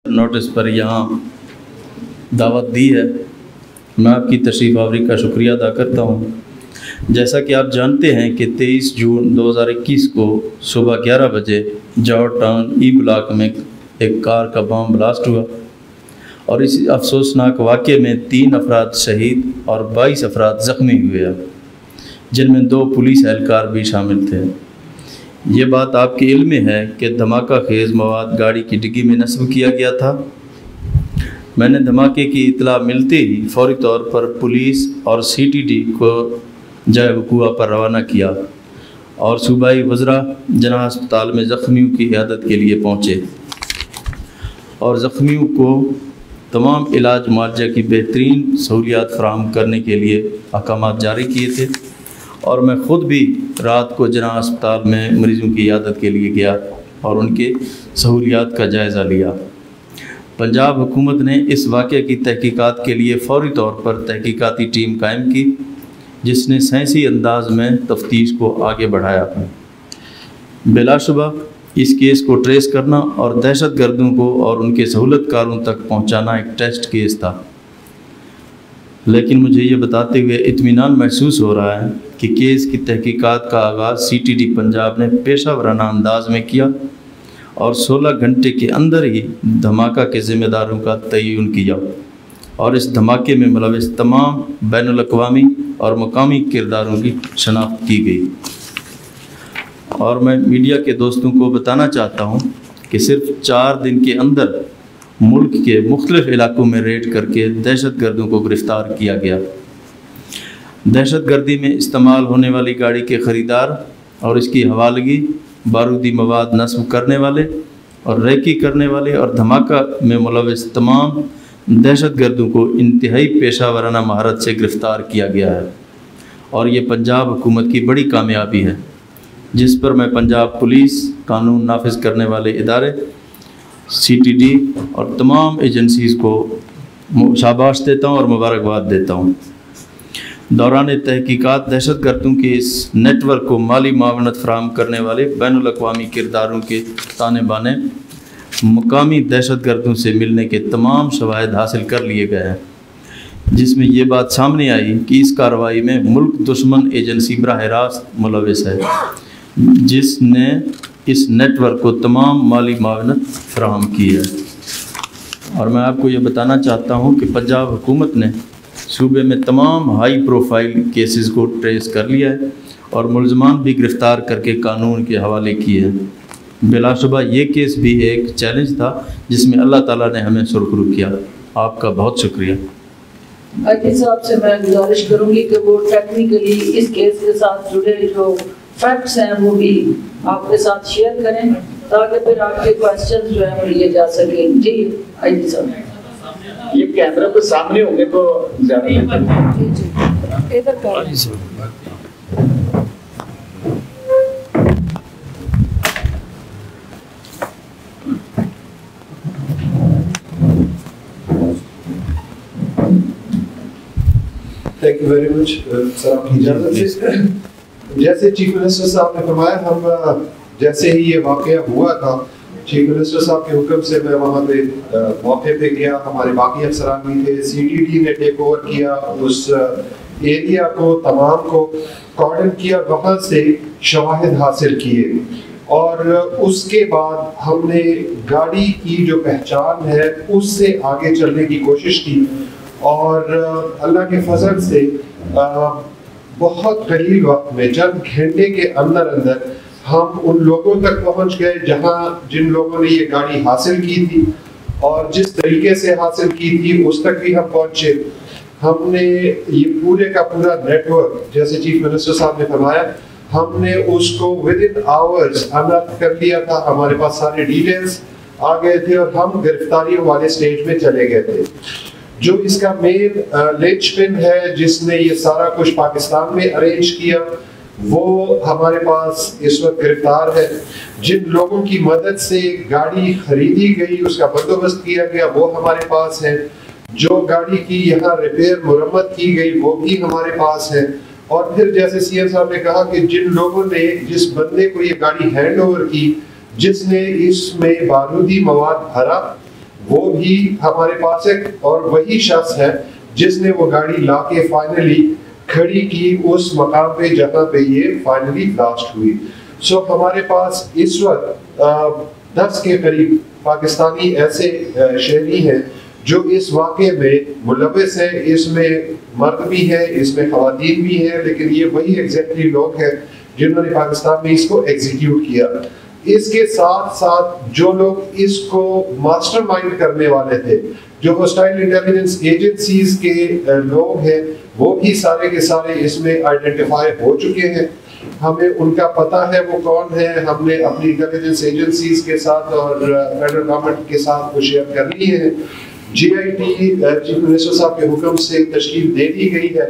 Notice پر یہاں دعوت دی ہے، میں آپ کی تشریف آوری کا شکریہ ادا کرتا ہوں۔ جیسا کہ آپ جانتے ہیں کہ 23 جون 2021 کو صبح 11 بجے جارج ٹاؤن ای بلاک میں ایک کار کا بم بلاسٹ ہوا اور اس افسوسناک واقعے میں 3 افراد شہید اور 22 افراد زخمی ہوئے ہیں، جن میں 2 پولیس اہلکار بھی شامل تھے۔ یہ بات آپ کے علم میں ہے کہ دھماکہ خیز مواد گاڑی کی ڈگی میں نصب کیا گیا تھا۔ میں نے دھماکے کی اطلاع ملتے ہی فوری طور پر پولیس اور CTD کو جائے وقوع پر روانہ کیا اور صوبائی وزراء جناح ہسپتال میں زخمیوں کی عیادت کے لیے پہنچے اور زخمیوں کو تمام علاج معالجہ کی بہترین سہولیات فراہم کرنے کے لیے احکامات جاری کیے تھے، اور میں خود بھی رات کو جناح ہسپتال میں مریضوں کی عیادت کے لیے گیا اور ان کے سہولیات کا جائزہ لیا۔ پنجاب حکومت نے اس واقعے کی تحقیقات کے لیے فوری طور پر تحقیقاتی ٹیم قائم کی، جس نے سائنسی انداز میں تفتیش کو آگے بڑھایا۔ بلا شبہ اس کیس کو ٹریس کرنا اور دہشت گردوں کو اور ان کے سہولت کاروں تک پہنچانا ایک ٹیسٹ کیس تھا، لیکن مجھے یہ بتاتے ہوئے اطمینان محسوس ہو رہا ہے کہ کیس کی تحقیقات کا آغاز CTD پنجاب نے پیشہ ورانہ انداز میں کیا اور 16 گھنٹے کے اندر ہی دھماکہ کے ذمہ داروں کا تعین کیا اور اس دھماکے میں ملوث تمام بین الاقوامی اور مقامی کرداروں کی شناخت کی گئی۔ اور میں میڈیا کے دوستوں کو بتانا چاہتا ہوں کہ صرف 4 دن کے اندر ملک کے مختلف علاقوں میں ریڈ کر کے دہشت گردوں کو گرفتار کیا گیا۔ دہشت گردی میں استعمال ہونے والی گاڑی کے خریدار اور اس کی حوالگی، بارودی مواد نصب کرنے والے اور ریکی کرنے والے اور دھماکہ میں ملوث تمام دہشت گردوں کو انتہائی پیشہ ورانہ مہارت سے گرفتار کیا گیا ہے، اور یہ پنجاب حکومت کی بڑی کامیابی ہے، جس پر میں پنجاب پولیس، قانون نافذ کرنے والے ادارے، CTD اور تمام ایجنسیز کو شاباش دیتا ہوں اور مبارکباد دیتا ہوں۔ دوران تحقیقات دہشت گردوں کے اس نیٹ ورک کو مالی معاونت فراہم کرنے والے بین الاقوامی کرداروں کے تانے بانے مقامی دہشت گردوں سے ملنے کے تمام شواہد حاصل کر لیے گئے ہیں، جس میں یہ بات سامنے آئی کہ اس کارروائی میں ملک دشمن ایجنسی براہ راست ملوث ہے، جس نے اس نیٹ ورک کو تمام مالی معاونت فراہم کی ہے۔ اور میں آپ کو یہ بتانا چاہتا ہوں کہ پنجاب حکومت نے صوبے میں تمام ہائی پروفائل کیسز کو ٹریس کر لیا ہے اور ملزمان بھی گرفتار کر کے قانون کے حوالے کیے ہیں۔ بلا شبہ یہ کیس بھی ایک چیلنج تھا جس میں اللہ تعالیٰ نے ہمیں سرخرو کیا۔ آپ کا بہت شکریہ۔ آئی صاحب سے میں گزارش کروں گی کہ وہ ٹیکنیکلی اس کیس کے ساتھ جڑے جو فیکٹس ہیں وہ بھی آپ کے ساتھ شیئر کریں تاکہ پھر آپ کے کویسچنز جو ہیں وہ لیے جا سکیں۔ جی آئی صاحب، یہ کیمرہ کے سامنے ہوں گے تو زیادہ ادھر کا تھینک یو ویری مچ سر، آپ کی اجازت سے جیسے چیف منسٹر صاحب نے فرمایا، ہم جیسے ہی یہ واقعہ ہوا تھا چیف منسٹر صاحب کے حکم سے میں وہاں پہ موقع پہ گیا، ہمارے باقی افسران بھی تھے، CTD نے ٹیک اوور کیا اس ایریا کو، تمام کو کارڈن کیا، وہاں سے شواہد حاصل کیے اور اس کے بعد ہم نے گاڑی کی جو پہچان ہے اس سے آگے چلنے کی کوشش کی اور اللہ کے فضل سے بہت قلیل وقت میں چند گھنٹے کے اندر ہم ان لوگوں تک پہنچ گئے جن لوگوں نے یہ گاڑی حاصل کی تھی اور جس طریقے سے حاصل کی تھی اس تک بھی ہم پہنچے۔ ہم نے یہ پورے کا پورا نیٹ ورک، جیسے چیف منسٹر صاحب نے فرمایا، ہم نے اس کو ودن آورز انرتھ کر لیا تھا، ہمارے پاس سارے ڈیٹیلز آ گئے تھے اور ہم گرفتاریوں والے سٹیج میں چلے گئے تھے۔ جو اس کا مین لنچ پن ہے جس نے یہ سارا کچھ پاکستان میں ارینج کیا، وہ ہمارے پاس اس وقت گرفتار ہے۔ جن لوگوں کی مدد سے گاڑی خریدی گئی، اس کا بندوبست کیا گیا، وہ ہمارے پاس ہے۔ جو گاڑی کی یہاں ریپیئر مرمت کی گئی وہ بھی ہمارے پاس ہے۔ اور پھر جیسے CM صاحب نے کہا کہ جن لوگوں نے، جس بندے کو یہ گاڑی ہینڈ اوور کی، جس نے اس میں بارودی مواد بھرا، وہ بھی ہمارے پاس ہے اور وہی شخص ہے جس نے وہ گاڑی لا کے فائنلی کھڑی کی اس مقام پہ جہاں پہ یہ فائنلی بلاسٹ ہوئی. سو ہمارے پاس اس وقت 10 کے قریب پاکستانی ایسے شہری ہیں جو اس واقعے میں ملوث ہیں. اس میں مرد بھی ہیں, اس میں خواتین بھی ہیں, لیکن یہ وہی ایگزیکٹلی لوگ ہیں جنہوں نے پاکستان میں اس کو ایگزیکیوٹ کیا. اس کے ساتھ ساتھ جو لوگ اس کو ماسٹر مائنڈ کرنے والے تھے, جو ہوسٹائل انٹیلیجنس ایجنسیز کے لوگ ہیں, وہ بھی سارے کے سارے اس میں آئیڈینٹیفائی ہو چکے ہیں. ہمیں ان کا پتہ ہے وہ کون ہے. ہم نے اپنی انٹیلیجنس ایجنسیز کے ساتھ اور فیڈرل گورنمنٹ کے ساتھ وہ شیئر کر لی ہے. جی آئی ٹی چیف منسٹر صاحب کے حکم سے تشکیل دے دی گئی ہے,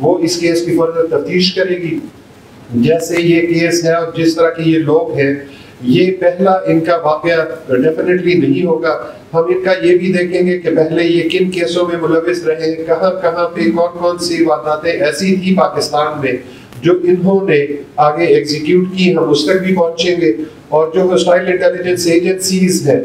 وہ اس کیس کی فردر تفتیش کرے گی. جیسے یہ کیس ہے اور جس طرح کے یہ لوگ ہیں, یہ پہلا ان کا واقعہ ڈیفینیٹلی نہیں ہوگا. ہم ان کا یہ بھی دیکھیں گے کہ پہلے یہ کن کیسوں میں ملوث رہے, کہاں کہاں پہ کون کون سی وارداتیں ایسی تھی پاکستان میں جو انہوں نے آگے ایگزیکیوٹ کی. ہم اس تک بھی پہنچیں گے. اور جو ہوسٹائل انٹیلیجنس ایجنسیز ہیں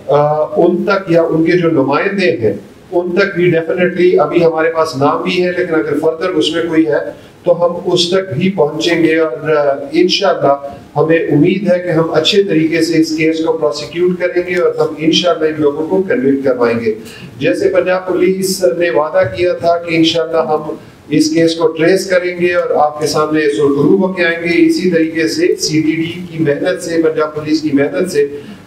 ان تک, یا ان کے جو نمائندے ہیں ان تک بھی ڈیفینیٹلی, ابھی ہمارے پاس نام بھی ہے لیکن اگر فردر اس میں کوئی ہے تو ہم اس تک بھی پہنچیں گے. اور انشاءاللہ ہمیں امید ہے کہ ہم اچھے طریقے سے اس کیس کو پروسیکیوٹ کریں گے اور ہم انشاءاللہ ان لوگوں کو کنوکٹ کروائیں گے. جیسے پنجاب پولیس نے وعدہ کیا تھا کہ انشاءاللہ ہم اس کیس کو ٹریس کریں گے اور آپ کے سامنے سرخرو ہو کے آئیں گے, اسی طریقے سے سی ٹی ڈی کی محنت سے, پنجاب پولیس کی محنت سے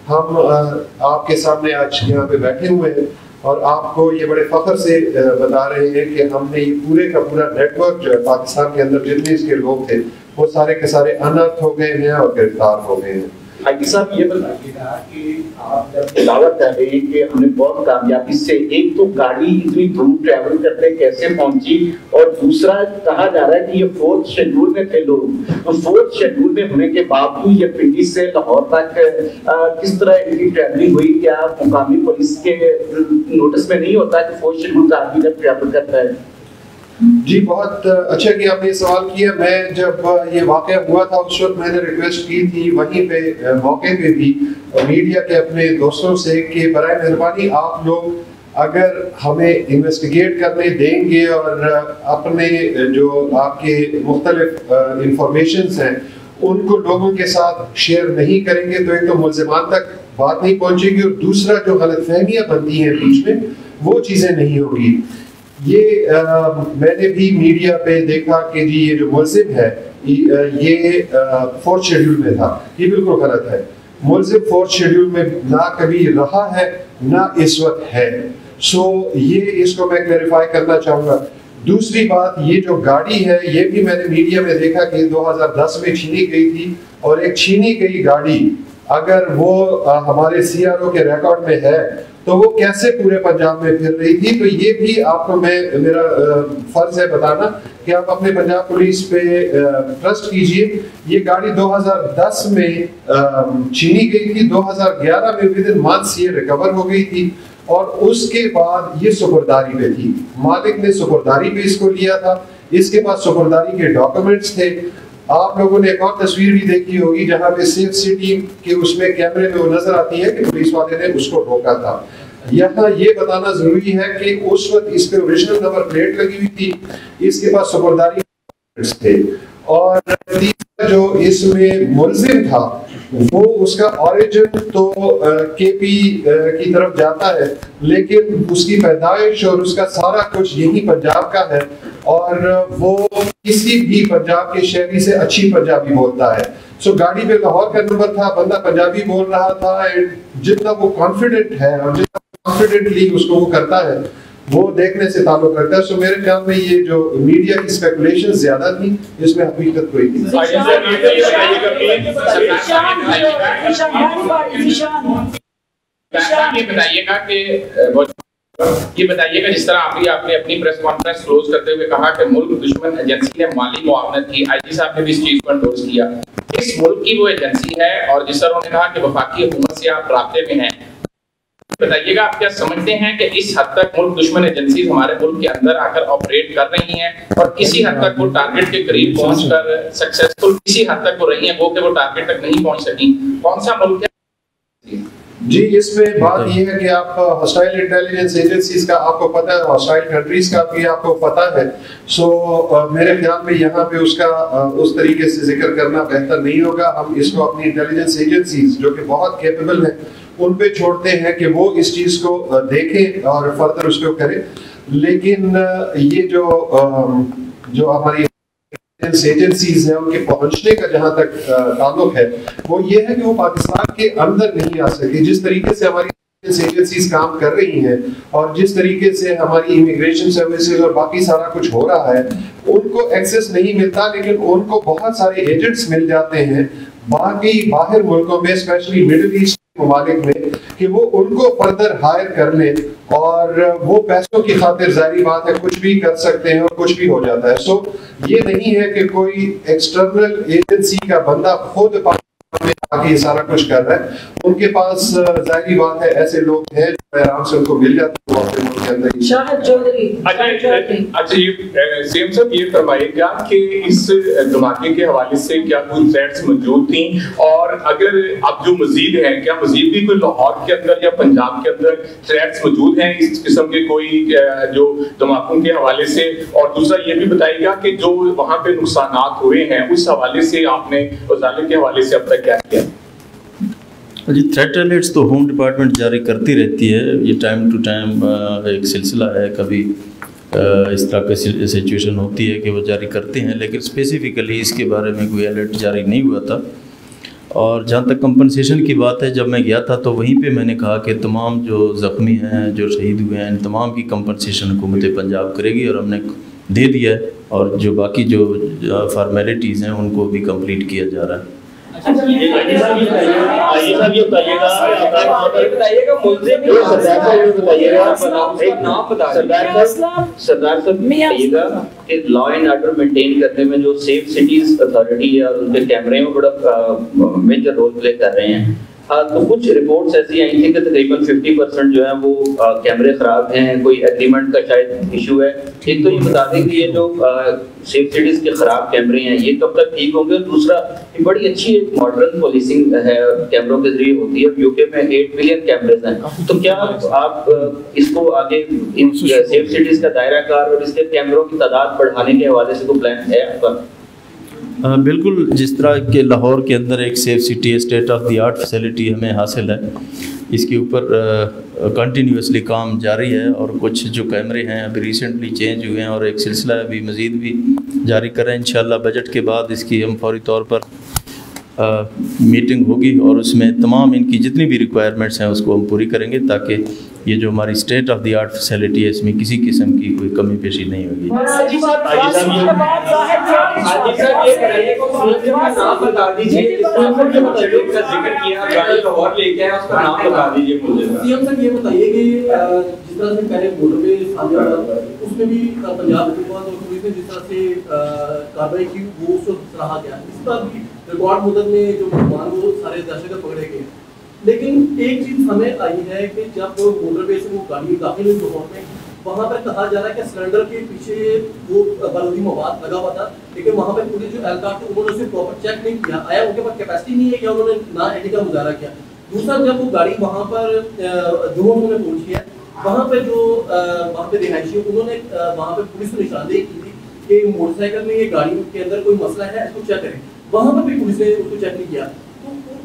ہم آپ کے سامنے آج یہاں پہ بیٹھے ہوئے ہیں اور آپ کو یہ بڑے فخر سے بتا رہے ہیں کہ ہم نے یہ پورے کا پورا نیٹ ورک جو ہے پاکستان کے اندر جتنے اس کے لوگ تھے وہ سارے کے سارے انرتھ ہو گئے ہیں اور گرفتار ہو گئے ہیں. حاجی صاحب یہ بتائیے گا کہ آپ جب دعوت کر رہے ہیں کہ ہم نے بہت کامیابی سے, ایک تو گاڑی اتنی دور ٹریول کرتے کیسے پہنچی, اور دوسرا کہا جا رہا ہے کہ یہ 4th شیڈول میں تھے لوگ, تو 4th شیڈول میں ہونے کے باوجود یہ پنڈی سے لاہور تک کس طرح ان کی ٹریولنگ ہوئی؟ کیا مقامی پولیس کے نوٹس میں نہیں ہوتا کہ 4th شیڈول کا آدمی جب ٹریول کرتا ہے؟ جی بہت اچھا کہ آپ نے سوال کیا. میں جب یہ واقعہ ہوا تھا اس وقت میں نے ریکویسٹ کی تھی وہیں پہ موقع پہ بھی میڈیا کے اپنے دوستوں سے کہ برائے مہربانی آپ لوگ اگر ہمیں انویسٹیگیٹ کرنے دیں گے اور اپنے جو آپ کے مختلف انفارمیشنز ہیں ان کو لوگوں کے ساتھ شیئر نہیں کریں گے تو ایک تو ملزمان تک بات نہیں پہنچے گی, اور دوسرا جو غلط فہمیاں بنتی ہیں بیچ میں وہ چیزیں نہیں ہوگی. یہ میں نے بھی میڈیا پہ دیکھا کہ جی یہ جو ملزم ہے یہ 4th شیڈول میں تھا. یہ بالکل غلط ہے. ملزم 4th شیڈول میں نہ کبھی رہا ہے نہ اس وقت ہے. سو یہ اس کو میں کلیریفائی کرنا چاہوں گا. دوسری بات, یہ جو گاڑی ہے یہ بھی میں نے میڈیا میں دیکھا کہ 2010 میں چھینی گئی تھی, اور ایک چھینی گئی گاڑی اگر وہ ہمارے سی آر او کے ریکارڈ میں ہے تو وہ کیسے پورے پنجاب میں پھر رہی تھی. تو یہ بھی آپ کو میرا فرض ہے بتانا کہ آپ اپنے پنجاب پولیس پہ ٹرسٹ کیجئے. یہ گاڑی 2010 میں چھینی گئی تھی, 2011 میں ود ان منتھس یہ ریکور ہو گئی تھی, اور اس کے بعد یہ سپرداری پہ تھی. مالک نے سپرداری پہ اس کو لیا تھا, اس کے پاس سپرداری کے ڈاکومنٹس تھے. آپ لوگوں نے ایک اور تصویر بھی دیکھی ہوگی جہاں پہ سیف سٹی کے اس میں کیمرے میں وہ نظر آتی ہے کہ پولیس والے نے اس کو روکا تھا. یہاں یہ بتانا ضروری ہے کہ اس وقت اس پہ اوریجنل نمبر پلیٹ لگی ہوئی تھی, اس کے پاس سپرداری تھے, اور تیسرا جو اس میں ملزم تھا وہ اس کا اوریجن تو کے پی کی طرف جاتا ہے لیکن اس کی پیدائش اور اس کا سارا کچھ یہی پنجاب کا ہے, اور وہ کسی بھی پنجاب کے شہری سے اچھی پنجابی بولتا ہے. سو گاڑی پہ لاہور کا نمبر تھا, بندہ پنجابی بول رہا تھا, جتنا وہ کانفیڈنٹ ہے اور جتنا کانفیڈنٹلی اس کو وہ کرتا ہے وہ دیکھنے سے تعلق رکھتا ہے. سو میرے خیال میں یہ جو میڈیا کی اسپیکولیشن زیادہ تھی, اس میں حقیقت کوئی نہیں. یہ بتائیے گا جس طرح آپ نے اپنی پریس کانفرنس کلوز کرتے ہوئے کہا کہ ملک دشمن ایجنسی نے مالی معاونت کی, آئی جی صاحب نے بھی اس چیز کو انڈورس کیا. اس ملک کی وہ ایجنسی ہے, اور جس طرح انہوں نے کہا کہ وفاقی حکومت سے آپ رابطے میں ہیں, بتائیے گا آپ کیا سمجھتے ہیں کہ اس حد تک ملک دشمن ایجنسیز ہمارے ملک کے اندر آ کر آپریٹ کر رہی ہیں, اور کسی حد تک وہ ٹارگٹ کے قریب پہنچ کر سکسیسفل کسی حد تک وہ رہی ہیں وہ کہ وہ ٹارگٹ تک نہیں پہنچ سکی؟ کون سا ملک ہے؟ جی اس میں بات یہ ہے کہ آپ ہاسٹائل انٹیلیجنس ایجنسیز کا آپ کو پتہ ہے, ہاسٹائل کنٹریز کا بھی آپ کو پتہ ہے, سو میرے خیال میں یہاں پہ اس کا اس طریقے سے ذکر کرنا بہتر نہیں ہوگا. ہم اس کو اپنی انٹیلیجنس ایجنسیز جو کہ بہت کیپیبل ہیں ان پہ چھوڑتے ہیں کہ وہ اس چیز کو دیکھیں اور فردر اس کو کریں. لیکن یہ جو ہماری ایجنسیز ہیں ان کے پہنچنے کا جہاں تک تعلق ہے وہ یہ ہے کہ وہ پاکستان کے اندر نہیں آ سکے. جس طریقے سے ہماری ایجنسیز کام کر رہی ہیں اور جس طریقے سے ہماری امیگریشن سروسز اور باقی سارا کچھ ہو رہا ہے ان کو ایکسیس نہیں ملتا, لیکن ان کو بہت سارے ایجنٹس مل جاتے ہیں باقی باہر ملکوں میں, اسپیشلی مڈل ایسٹ ممالک میں, کہ وہ ان کو فردر ہائر کر لیں اور وہ پیسوں کی خاطر ظاہری بات ہے کچھ بھی کر سکتے ہیں اور کچھ بھی ہو جاتا ہے. سو یہ نہیں ہے کہ کوئی ایکسٹرنل ایجنسی کا بندہ خود یہ سارا کچھ کر رہا ہے. ان کے پاس ظاہری بات ہے ایسے لوگ ہیں جو آرام سے ان کو مل جاتے ہیں. شاہد چودھری. اچھا یہ سیم صاحب یہ فرمائیے گا کہ اس دھماکے کے حوالے سے کیا کوئی تھریٹس موجود تھیں, اور اگر اب جو مزید ہیں کیا مزید بھی کوئی لاہور کے اندر یا پنجاب کے اندر تھریٹس موجود ہیں اس قسم کے کوئی جو دھماکوں کے حوالے سے؟ اور دوسرا یہ بھی بتائیے گا کہ جو وہاں پہ نقصانات ہوئے ہیں اس حوالے سے آپ نے وزارت کے حوالے سے اب تک کیا کیا؟ جی تھریٹ الرٹس تو ہوم ڈپارٹمنٹ جاری کرتی رہتی ہے. یہ ٹائم ٹو ٹائم ایک سلسلہ ہے, کبھی اس طرح کی سچویشن ہوتی ہے کہ وہ جاری کرتے ہیں, لیکن اسپیسیفکلی اس کے بارے میں کوئی الرٹ جاری نہیں ہوا تھا. اور جہاں تک کمپنسیشن کی بات ہے, جب میں گیا تھا تو وہیں پہ میں نے کہا کہ تمام جو زخمی ہیں, جو شہید ہوئے ہیں, ان تمام کی کمپنسیشن حکومت پنجاب کرے گی, اور ہم نے دے دیا ہے, اور جو باقی جو فارمیلٹیز ہیں ان کو بھی کمپلیٹ کیا جا رہا ہے. سردار صاحب بتائیے گا کہ لا اینڈ آرڈر مینٹین کرنے میں جو سیف سٹیز اتھارٹی ہے اور ان کے کیمرے میں بڑا میجر رول پلے کر رہے ہیں, تو کچھ رپورٹس ایسی آئی تھیں کہ تقریباً 50% جو ہیں وہ کیمرے خراب ہیں, کوئی ایگریمنٹ کا شاید ایشو ہے. ایک تو یہ بتا دیں کہ یہ جو سیف سٹیز کے خراب کیمرے ہیں یہ کب تک ٹھیک ہوں گے, اور دوسرا یہ بڑی اچھی ایک ماڈرن پالیسنگ ہے کیمروں کے ذریعے ہوتی ہے. یو کے میں 8 ملین کیمرز ہیں, تو کیا آپ اس کو آگے ان سیف سٹیز کا دائرہ کار اور اس کے کیمروں کی تعداد بڑھانے کے حوالے سے کوئی پلان ہے آپ کا؟ بالکل, جس طرح کہ لاہور کے اندر ایک safe city state of the art facility ہمیں حاصل ہے, اس کے اوپر کنٹینیوسلی کام جاری ہے, اور کچھ جو کیمرے ہیں ابھی ریسنٹلی چینج ہوئے ہیں, اور ایک سلسلہ ابھی مزید بھی جاری کریں. انشاءاللہ بجٹ کے بعد اس کی ہم فوری طور پر میٹنگ ہوگی, اور اس میں تمام ان کی جتنی بھی ریکوائرمنٹس ہیں اس کو ہم پوری کریں گے, تاکہ یہ جو ہماری state of the art facility ہے اس میں کسی قسم کی کوئی کمی پیشی نہیں ہوگی. ریکارڈ مدت میں جو مہمان وہ سارے دہشت پکڑے گئے, لیکن ایک چیز ہمیں آئی ہے کہ جب موٹر وے سے وہ گاڑی داخل ہوئی لاہور میں, وہاں پر کہا جا رہا ہے کہ سلنڈر کے پیچھے وہ بارودی مواد لگا ہوا تھا, لیکن وہاں پہ پولیس جو اہلکار تھے انہوں نے اسے پراپر چیک نہیں کیا. آیا ان کے پاس کیپیسٹی نہیں ہے یا انہوں نے نا اہلی کا مظاہرہ کیا. دوسرا, جب وہ گاڑی وہاں پر جو انہوں نے پہنچی ہے وہاں پہ جو وہاں پہ رہائشی انہوں نے وہاں پہ پولیس کو نشاندہی کی تھی کہ موٹر سائیکل میں یہ گاڑی کے اندر کوئی مسئلہ ہے اس کو چیک کریں. وہاں پر بھی پولیس نے اس کو چیک نہیں کیا.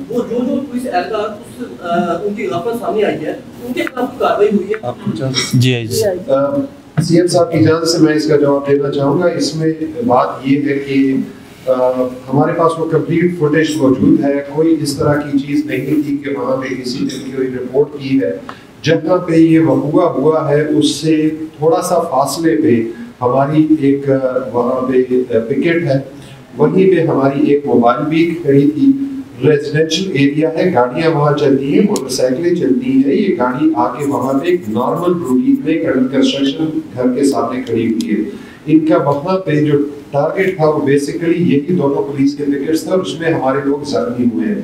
وہ جو پولیس اہلکار ان کی غفلت سامنے آئی ہے ان کے خلاف کارروائی ہوئی ہے. جی سی ایم صاحب کی اجازت سے میں اس کا جواب دینا چاہوں گا. اس میں بات یہ ہے کہ ہمارے پاس وہ کمپلیٹ فوٹیج موجود ہے. کوئی اس طرح کی چیز نہیں تھی کہ وہاں پہ کسی نے کوئی رپورٹ کی ہے. جہاں پہ یہ وقوع ہوا ہے اس سے تھوڑا سا فاصلے پہ ہماری ایک وہاں پہ پکٹ ہے, وہیں پہ ہماری ایک موبائل بھی کھڑی تھی. ریزیڈینشل ایریا ہے, گاڑیاں وہاں چلتی ہیں, موٹر سائیکلیں چلتی ہیں. یہ گاڑی آگے وہاں پہ ایک نارمل روٹین میں کنسٹرکشن گھر کے سامنے کھڑی ہوئی ہے. ان کا وہاں پہ جو ٹارگٹ تھا وہ بیسیکلی یہی دونوں پولیس کے پکٹس تھے, اور اس میں ہمارے لوگ زخمی ہوئے ہیں.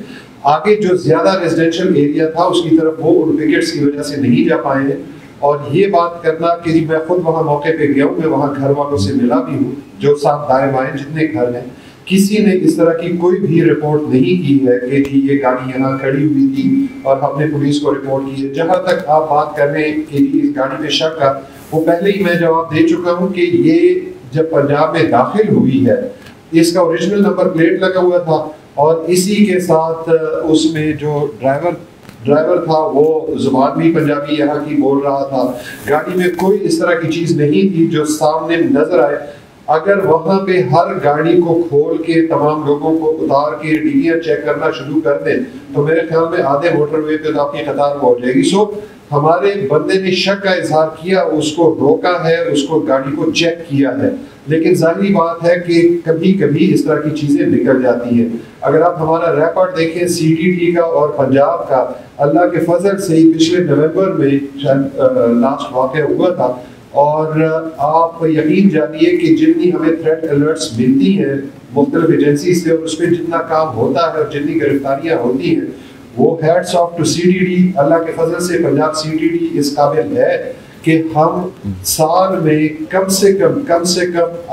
آگے جو زیادہ ریزیڈینشل ایریا تھا اس کی طرف وہ ان پکٹس کی وجہ سے نہیں جا پائے ہیں. اور یہ بات کرنا کہ میں خود وہاں موقع پہ گیا ہوں, میں وہاں گھر والوں سے ملا بھی ہوں جو صاحب دائیں بائیں جتنے گھر ہیں, کسی نے اس طرح کی کوئی بھی رپورٹ نہیں کی ہے کہ جی یہ گاڑی یہاں کھڑی ہوئی تھی اور ہم نے پولیس کو رپورٹ کی ہے. جہاں تک آپ بات کر رہے ہیں کہ اس گاڑی میں شک کا، وہ پہلے ہی میں جواب دے چکا ہوں کہ یہ جب پنجاب میں داخل ہوئی ہے اس کا اوریجنل نمبر پلیٹ لگا ہوا تھا اور اسی کے ساتھ اس میں جو ڈرائیور تھا وہ زبان بھی پنجابی یہاں کی بول رہا تھا. گاڑی میں کوئی اس طرح کی چیز نہیں تھی جو سامنے نظر آئے. اگر وہاں پہ ہر گاڑی کو کھول کے تمام لوگوں کو اتار کے ڈیویاں چیک کرنا شروع کر دیں تو میرے خیال میں آدھے موٹر وے پہ آپ کی قطار ہو جائے گی. سو ہمارے بندے نے شک کا اظہار کیا، اس کو روکا ہے، اس کو گاڑی کو چیک کیا ہے، لیکن ظاہری بات ہے کہ کبھی کبھی اس طرح کی چیزیں نکل جاتی ہیں. اگر آپ ہمارا ریکارڈ دیکھیں سی ٹی ٹی کا اور پنجاب کا، اللہ کے فضل سے ہی پچھلے نومبر میں شاید لاسٹ واقعہ ہوا تھا، اور آپ یقین جانیے کہ جتنی ہمیں تھریٹ الرٹس ملتی ہیں مختلف ایجنسی سے اور اس پہ جتنا کام ہوتا ہے اور جتنی گرفتاریاں ہوتی ہیں، وہ heads of to C T T. اللہ کے فضل سے پنجاب سی ٹی ٹی اس قابل ہے کہ ہم سال میں کم سے کم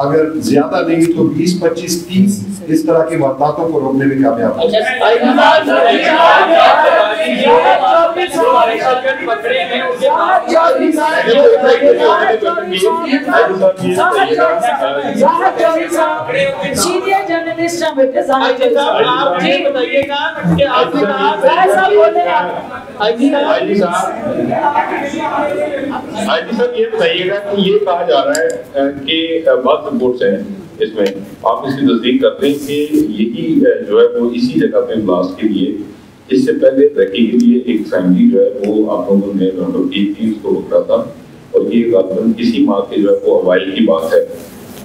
اگر زیادہ نہیں تو 20 25 30 اس طرح کی وارداتوں کو روکنے میں کامیاب ہیں. آئی جی صاحب یہ بتائیے گا کہ یہ کہا جا رہا ہے کہ بعض رپورٹس ہیں اس میں آپ اس کی تصدیق کرتے ہیں کہ یہی جو ہے وہ اسی جگہ پہ بلاسٹ کے لیے اس سے پہلے ریکی کے لیے ایک فیملی جو ہے وہ آپ لوگوں نے راؤنڈ کی تھی، اس کو روکا تھا، اور یہ غالباً کسی ماہ کے جو ہے وہ اوائل کی بات ہے،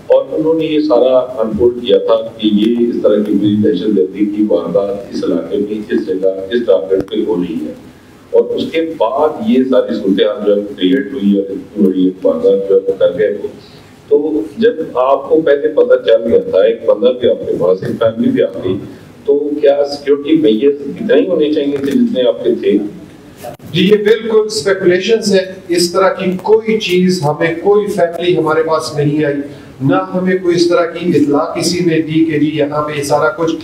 اور انہوں نے یہ سارا انفولڈ کیا تھا کہ یہ اس طرح کی کوئی دہشت گردی کی واردات اس علاقے میں اس جگہ اس ٹارگیٹ پہ ہو رہی ہے. اور اس کے بعد یہ ساری صورتحال جو ہے کریٹ ہوئی اور اتنی بڑی ایک واردات جو ہے وہ کر گئے وہ. تو جب آپ کو پہلے پتہ چل گیا تھا، ایک بندہ بھی آپ کے پاس، ایک فیملی بھی آ گئی، تو کیا سیکیورٹی میجرز اتنے ہی ہونے چاہیے تھے جتنے آپ کے تھے؟ جی یہ بالکل اسپیکولیشنز ہے. اس طرح کی کوئی چیز ہمیں، کوئی فیملی ہمارے پاس نہیں آئی، نہ ہمیں کوئی اس طرح کی اطلاع کسی نے دی کہ جی یہاں پہ سارا کچھ.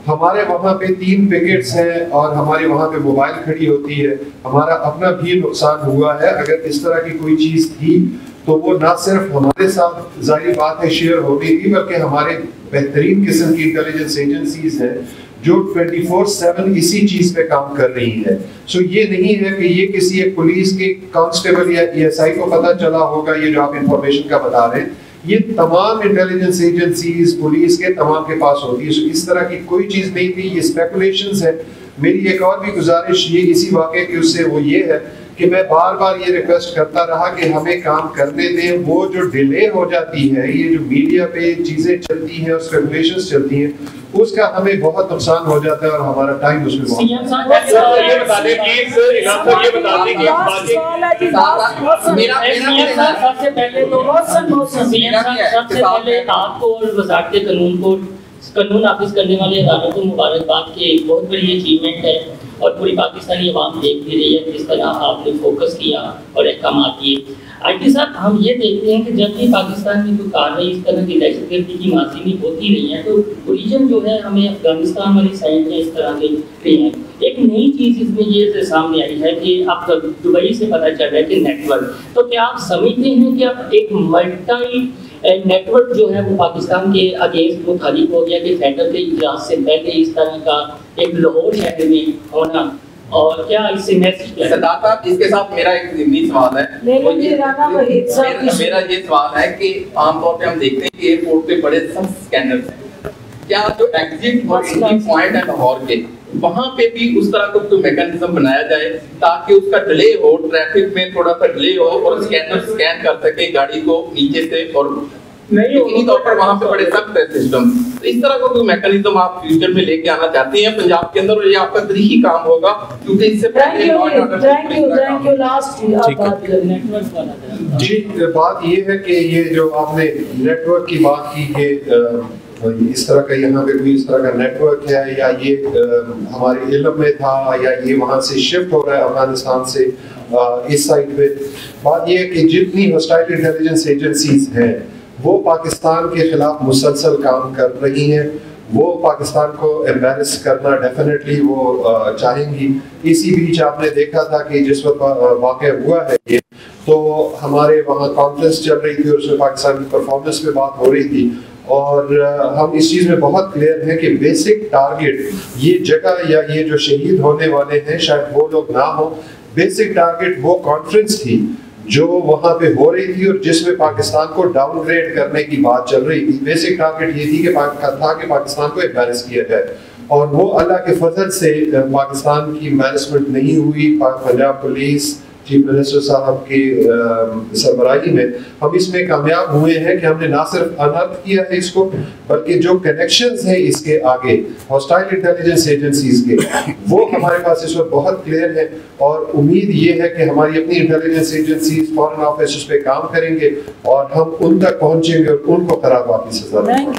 ہمارے وہاں پہ 3 پکٹس ہیں اور ہمارے وہاں پہ موبائل کھڑی ہوتی ہے، ہمارا اپنا بھی نقصان ہوا ہے. اگر اس طرح کی کوئی چیز تھی تو وہ نہ صرف ہمارے ساتھ ظاہری بات ہے شیئر ہو گئی تھی، بلکہ ہمارے بہترین قسم کی انٹیلیجنس ایجنسیز ہیں جو 24/7 اسی چیز پہ کام کر رہی ہیں. سو یہ نہیں ہے کہ یہ کسی ایک پولیس کے کانسٹیبل یا ای ایس آئی کو پتہ چلا ہوگا یہ جو آپ انفارمیشن کا بتا رہے ہیں، یہ تمام انٹیلیجنس ایجنسیز پولیس کے تمام کے پاس ہوتی ہے. سو اس طرح کی کوئی چیز نہیں تھی، یہ اسپیکولیشنز ہے. میری ایک اور بھی گزارش یہ اسی واقعے کی اس سے وہ یہ ہے کہ میں بار بار یہ ریکویسٹ کرتا رہا کہ ہمیں کام کرنے دیں. وہ جو ڈیلے ہو جاتی ہے، یہ جو میڈیا پہ چیزیں چلتی ہیں اور اسپیکولیشنز چلتی ہیں، اس کا ہمیں بہت نقصان ہو جاتا ہے اور ہمارا ٹائم اس میں بہت قانون نافذ کرنے والے اداروں کو مبارکباد کی ایک بہت بڑی اچیومنٹ ہے، اور پوری پاکستانی عوام دیکھ بھی رہی ہے کس طرح آپ نے فوکس کیا اور احکامات کیے. آئی ٹی صاحب ہم یہ دیکھتے ہیں کہ جب بھی پاکستان میں کوئی کارروائی اس طرح کی دہشت گردی کی ماضی میں ہوتی رہی ہے تو اوریجن جو ہے ہمیں افغانستان والی سائڈ میں اس طرح کے رہے ہیں. ایک نئی چیز اس میں یہ سامنے آئی ہے کہ اب دبئی سے پتہ چل رہا ہے کہ نیٹ ورک، تو کیا آپ سمجھتے ہیں کہ اب ایک ملٹی نیٹ ورک جو ہے وہ پاکستان کے اگینسٹ متحرک ہو گیا کہ سینٹر کے اجلاس سے پہلے اس طرح کا ایک لاہور شہر میں ہونا، اور کیا اس سے میسج کیا؟ سردار صاحب اس کے ساتھ میرا ایک ضمنی سوال ہے. میرا یہ سوال ہے کہ عام طور پہ ہم دیکھتے ہیں کہ ایئرپورٹ پہ بڑے سخت اسکینرز ہیں، کیا جو ایگزٹ اور انٹری پوائنٹ ہے لاہور کے وہاں پہ بھی اس طرح کا کوئی میکانزم بنایا جائے تاکہ اس کا ڈیلے ہو، ٹریفک میں تھوڑا سا ڈیلے ہو اور اسکینر اسکین کر سکے گاڑی کو نیچے سے، اور نہیں طور پر وہاں پہ بڑے سخت ہے سسٹم. اس طرح کا کوئی میکانزم آپ فیوچر میں لے کے آنا چاہتے ہیں پنجاب کے اندر، اور یہ آپ کا تاریخی کام ہوگا کیونکہ اس سے پہلے جی بات یہ ہے کہ یہ جو آپ نے نیٹ ورک کی بات کی کہ اس طرح کا یہاں پہ کوئی اس طرح کا نیٹ ورک ہے یا یہ ہمارے علم میں تھا یا یہ وہاں سے شفٹ ہو رہا ہے افغانستان سے اس سائڈ پہ. بات یہ ہے کہ جتنی ہاسٹائل انٹیلیجنس ایجنسیز ہیں وہ پاکستان کے خلاف مسلسل کام کر رہی ہیں. وہ پاکستان کو ایمبیرس کرنا ڈیفینیٹلی وہ چاہیں گی. اسی بیچ آپ نے دیکھا تھا کہ جس وقت واقع ہوا ہے یہ تو ہمارے وہاں کانفرنس چل رہی تھی اور اس میں پاکستان کی پرفارمنس پہ بات ہو رہی تھی, اور ہم اس چیز میں بہت کلیئر ہیں کہ بیسک ٹارگٹ یہ جگہ یا یہ جو شہید ہونے والے ہیں شاید وہ لوگ نہ ہوں, بیسک ٹارگٹ وہ کانفرنس تھی جو وہاں پہ ہو رہی تھی اور جس میں پاکستان کو ڈاؤن گریڈ کرنے کی بات چل رہی تھی. بیسک ٹارگٹ یہ تھی کہ پاکستان کو ایمبیرس کیا جائے, اور وہ اللہ کے فضل سے پاکستان کی مینجمنٹ نہیں ہوئی. پنجاب پولیس چیف منسٹر صاحب کی سربراہی میں ہم اس میں کامیاب ہوئے ہیں کہ ہم نے نہ صرف انرتھ کیا ہے اس کو, بلکہ جو کنیکشنز ہیں اس کے آگے ہاسٹائل انٹیلیجنس ایجنسیز کے وہ ہمارے پاس اس وقت بہت کلیئر ہے, اور امید یہ ہے کہ ہماری اپنی انٹیلیجنس ایجنسیز فارن آفس اس پہ کام کریں گے اور ہم ان تک پہنچیں گے اور ان کو خراب واقعی سزا دیں گے.